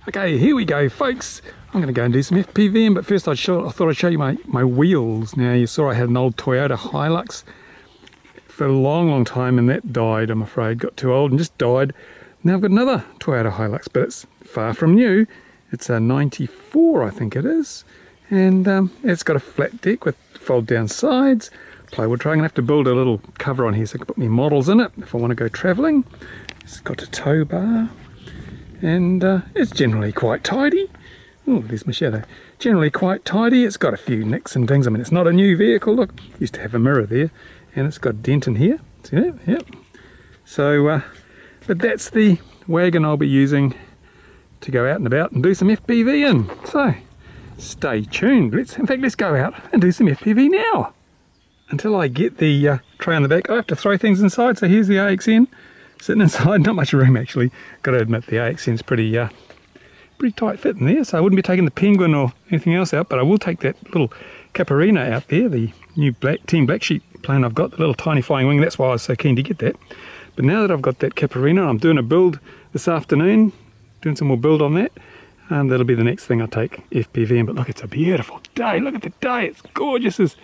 Okay, here we go, folks. I'm going to go and do some FPVing, but first I thought I'd show you my wheels. Now, you saw I had an old Toyota Hilux for a long time, and that died, I'm afraid. Got too old and just died. Now I've got another Toyota Hilux, but it's far from new. It's a 94, I think it is. And it's got a flat deck with fold down sides, plywood tray. I'm going to have to build a little cover on here so I can put my models in it if I want to go travelling. It's got a tow bar. And it's generally quite tidy. Oh, there's my shadow. Generally quite tidy. It's got a few nicks and things. I mean, it's not a new vehicle. Look, used to have a mirror there, and it's got a dent in here. See that? Yep. So, but that's the wagon I'll be using to go out and about and do some FPV in. So, stay tuned. In fact, let's go out and do some FPV now. Until I get the tray on the back, I have to throw things inside. So here's the AXN. Sitting inside, not much room actually. Got to admit the AXN's pretty tight fit in there, so I wouldn't be taking the Penguin or anything else out, but I will take that little Caparihna out there, the new Team Black Sheep plane I've got, the little tiny flying wing. That's why I was so keen to get that. But now that I've got that Caparihna, I'm doing a build this afternoon, doing some more build on that, and that'll be the next thing I take FPVing. But look, it's a beautiful day. Look at the day. It's gorgeous. There's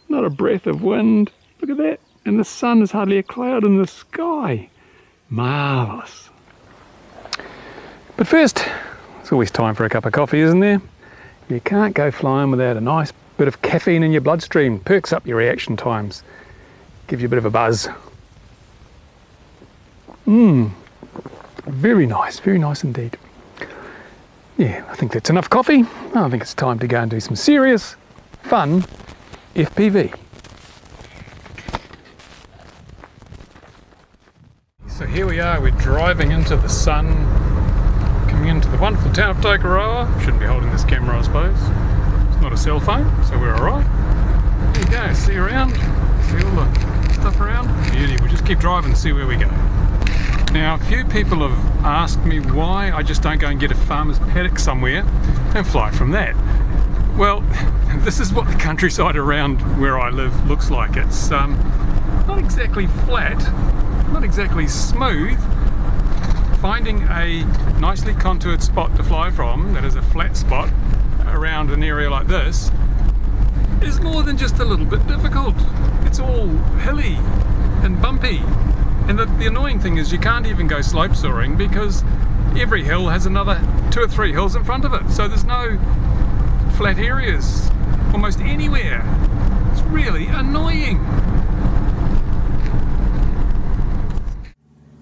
not a breath of wind. Look at that. And the sun, is hardly a cloud in the sky. Marvellous. But first, it's always time for a cup of coffee, isn't there? You can't go flying without a nice bit of caffeine in your bloodstream. Perks up your reaction times. Gives you a bit of a buzz. Very nice indeed. Yeah, I think that's enough coffee. I think it's time to go and do some serious, fun FPV. So here we are, we're driving into the sun, coming into the wonderful town of Tokoroa. Shouldn't be holding this camera, I suppose. It's not a cell phone, so we're alright. There you go, see around, see all the stuff around. Beauty, we'll just keep driving and see where we go. Now, a few people have asked me why I just don't go and get a farmer's paddock somewhere and fly from that. Well, this is what the countryside around where I live looks like. It's not exactly flat, not exactly smooth. Finding a nicely contoured spot to fly from, that is a flat spot around an area like this, is more than just a little bit difficult. It's all hilly and bumpy, and the annoying thing is you can't even go slope soaring because every hill has another 2 or 3 hills in front of it, so there's no flat areas almost anywhere. It's really annoying.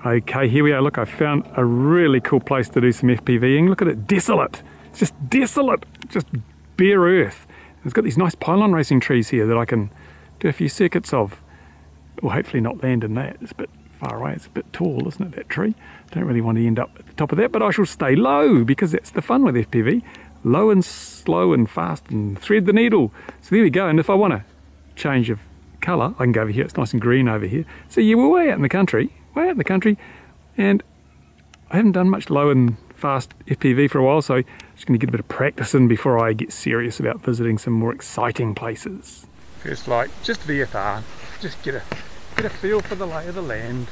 Okay, here we are. Look, I found a really cool place to do some FPVing. Look at it, desolate. It's just desolate, just bare earth. It's got these nice pylon racing trees here that I can do a few circuits of. Well, hopefully not land in that. It's a bit far away. It's a bit tall, isn't it, that tree? Don't really want to end up at the top of that, but I shall stay low because that's the fun with FPV. Low and slow and fast and thread the needle. So there we go. And if I want to change of colour, I can go over here. It's nice and green over here. So yeah, we're way out in the country. And I haven't done much low and fast FPV for a while, so I'm just going to get a bit of practice in before I get serious about visiting some more exciting places. First flight, just VFR, just get a feel for the lay of the land.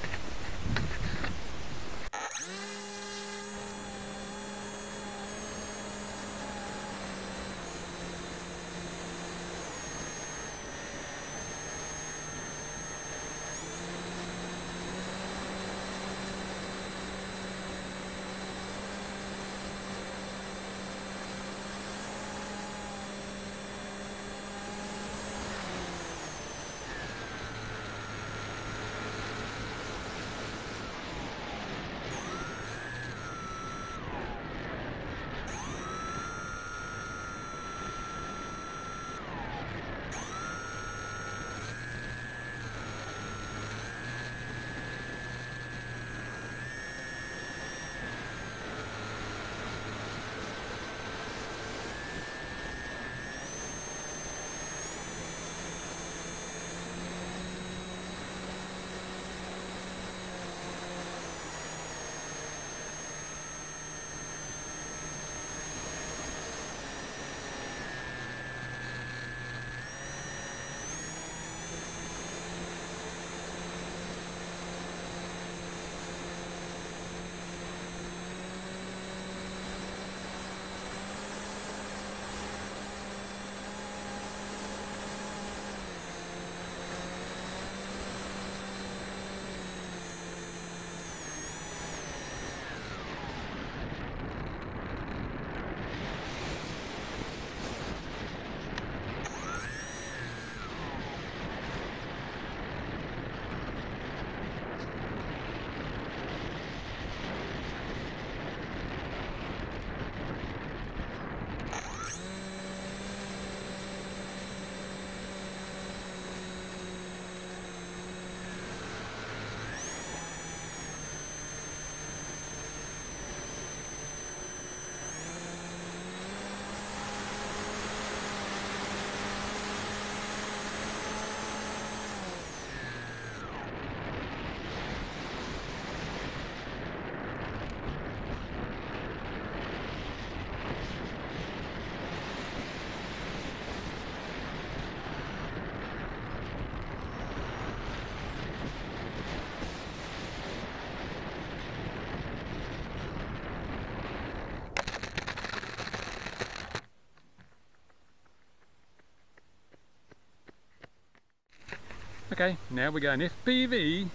Okay, now we're going FPV.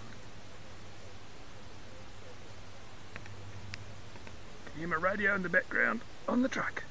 Hear my radio in the background on the truck.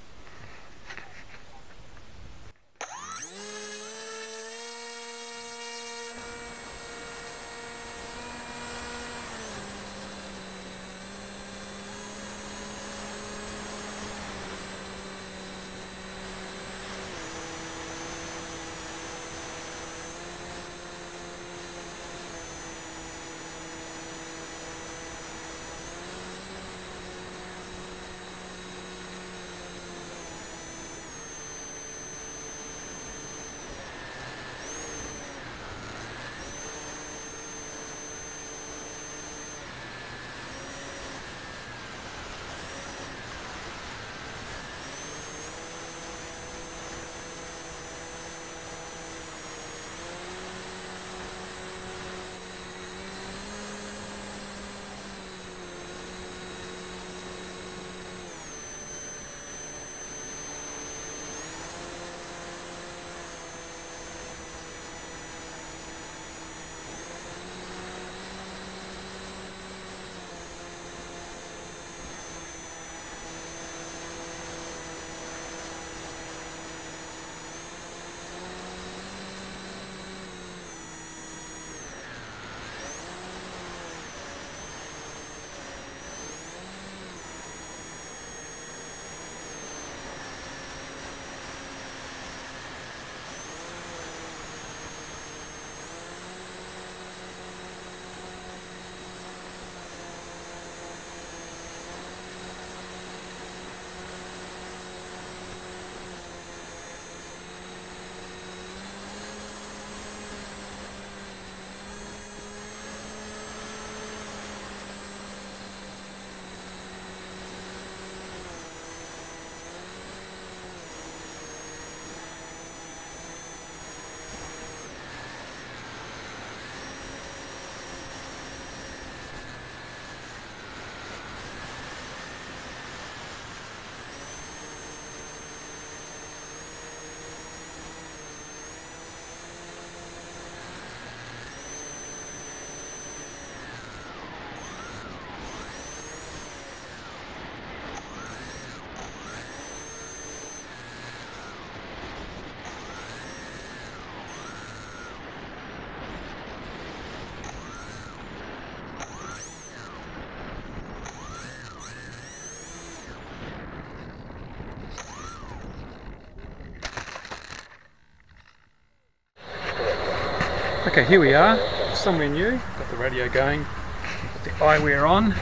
Okay, here we are, somewhere new, got the radio going, got the eyewear on.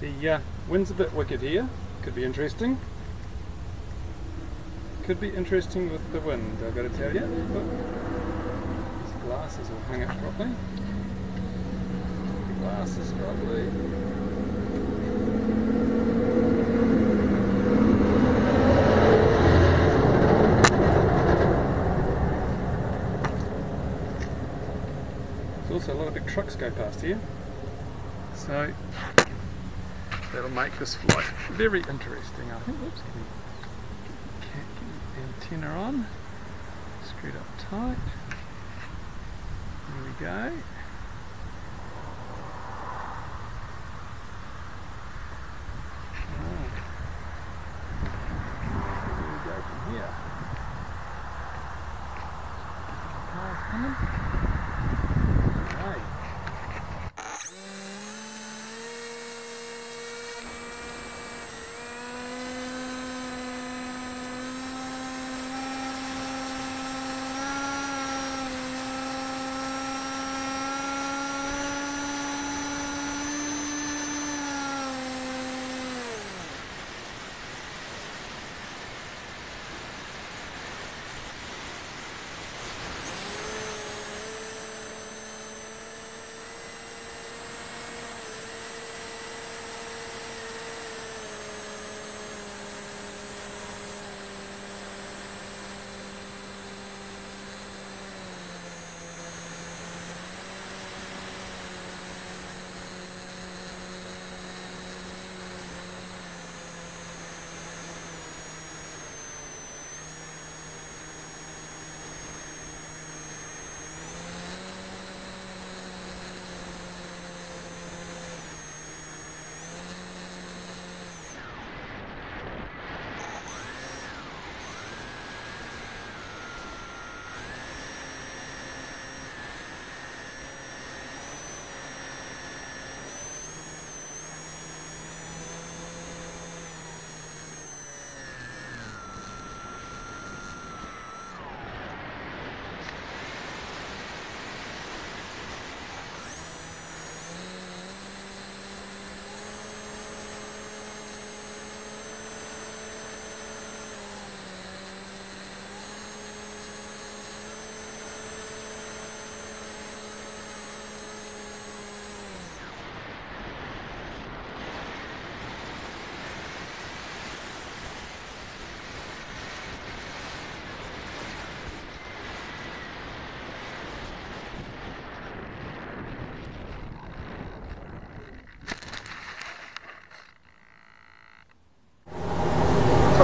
The wind's a bit wicked here, could be interesting. Could be interesting with the wind, I've got to tell you. But these glasses will hang up properly. Glasses properly. Also a lot of big trucks go past here, so that'll make this flight very interesting. I think. Oops, get the antenna on, screwed up tight. There we go. Where do we go from here? Cars coming.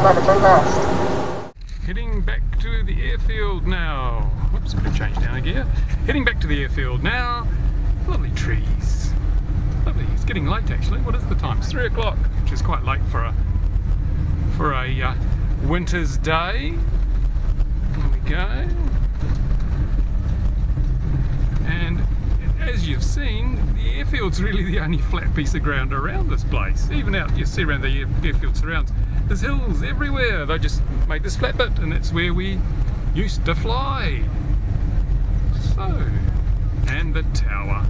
telemetry lost. Heading back to the airfield now. Whoops, better change down a gear. Heading back to the airfield now. Lovely trees. Lovely. It's getting late actually. What is the time? It's 3 o'clock, which is quite late for a winter's day. There we go. And as you've seen, the airfield's really the only flat piece of ground around this place. Even out, you see around the airfield surrounds, there's hills everywhere. They just made this flat bit, and that's where we used to fly. So, and the tower.